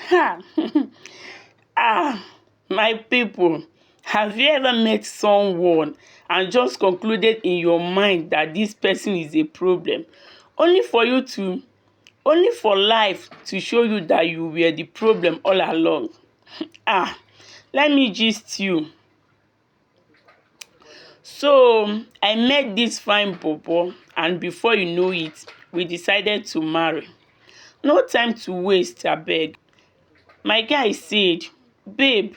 Ha! My people, have you ever met someone and just concluded in your mind that this person is a problem, only for you to, only for life to show you that you were the problem all along? Ah, let me gist you. So, I met this fine bobo, and before you know it, we decided to marry. No time to waste, abeg. My guy said, babe,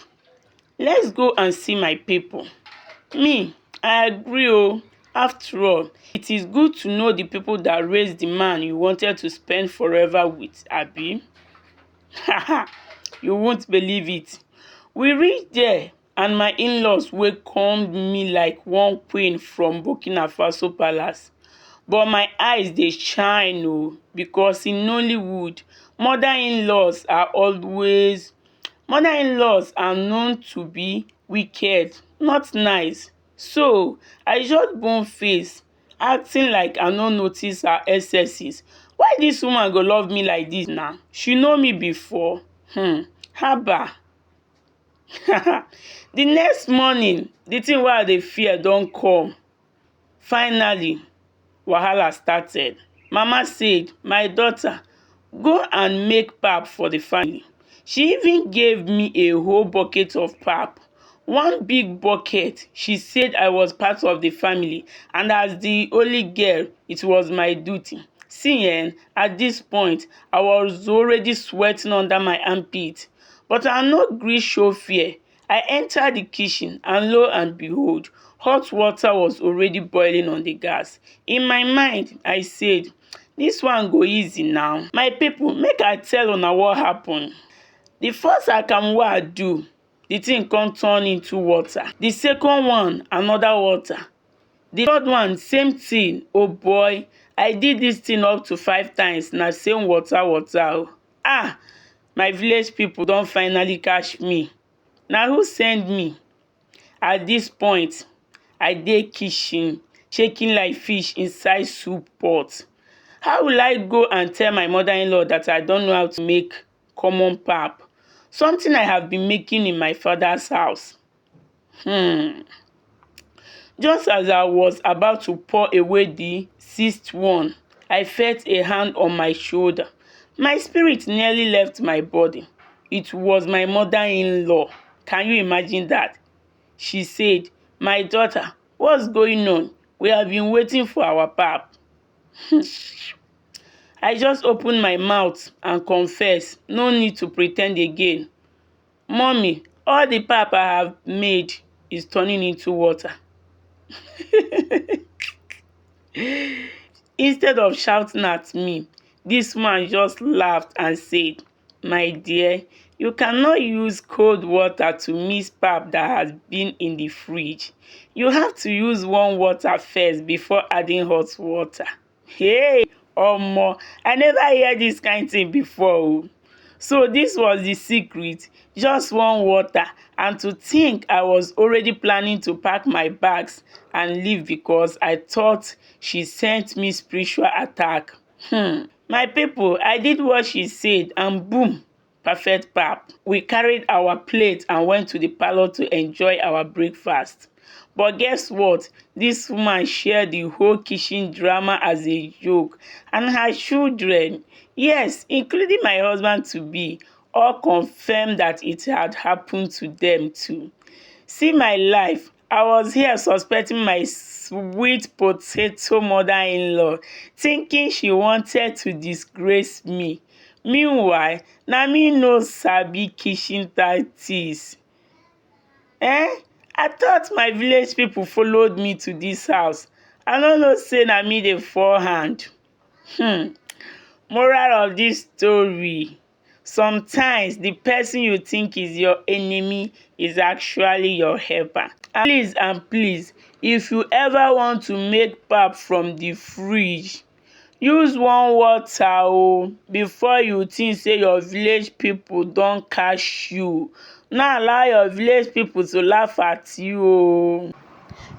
let's go and see my people. Me, I agree oh. After all, it is good to know the people that raised the man you wanted to spend forever with, abi. Haha, you won't believe it. We reached there and my in-laws welcomed me like one queen from Burkina Faso palace. But my eyes dey shine oh, because in Nollywood, mother-in-laws are known to be wicked, not nice. So I just bone face, acting like I no notice her excesses. Why dis woman go love me like dis na? She know me before. Haba. The next morning, the thing wey I dey fear don come. Finally, wahala started. Mama said, my daughter, go and make pap for the family. She even gave me a whole bucket of pap. One big bucket. She said I was part of the family, and as the only girl, it was my duty. See, at this point, I was already sweating under my armpit. But I no gree show fear. I entered the kitchen, and lo and behold, hot water was already boiling on the gas. In my mind, I said, this one go easy now. My people, make I tell una what happen. The first akamu wey I do, the thing come turn into water. The second one, another water. The third one, same thing. Oh boy, I did this thing up to 5 times. Na same water oh. My village people don finally catch me. Na who send me? At this point, I dey kitchen, shaking like fish inside soup pot. How will I go and tell my mother-in-law that I don't know how to make common pap? Something I have been making in my father's house. Just as I was about to pour away the 6th one, I felt a hand on my shoulder. My spirit nearly left my body. It was my mother-in-law. Can you imagine that? She said, my daughter, what's going on? We have been waiting for our pap. I just opened my mouth and confessed. No need to pretend again. Mommy, all the pap I have made is turning into water. Instead of shouting at me, this man just laughed and said, my dear, you cannot use cold water to mix pap that has been in the fridge. You have to use warm water first before adding hot water. Hey, omo, I never hear this kind thing before. So this was the secret, just warm water. And to think I was already planning to pack my bags and leave because I thought she sent me spiritual attack. My people, I did what she said and boom, perfect pap. We carried our plate and went to the parlor to enjoy our breakfast. But guess what? This woman shared the whole kitchen drama as a joke, and her children, yes, including my husband to be, all confirmed that it had happened to them too. See my life. I was here suspecting my sweet potato mother-in-law, thinking she wanted to disgrace me. Meanwhile, na me no sabi kitchen tactics. I thought my village people followed me to this house. I no know say na me dey forehand. Moral of this story: sometimes the person you think is your enemy is actually your helper. And please, if you ever want to make pap from the fridge, use warm water before you think say your village people don catch you. No allow your village people to laugh at you.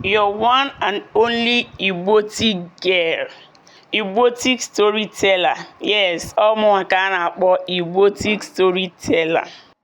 Your one and only Igboti girl. Igbotic storyteller. Yes, ụmụnwa ka a na-akpọ Igbotic storyteller.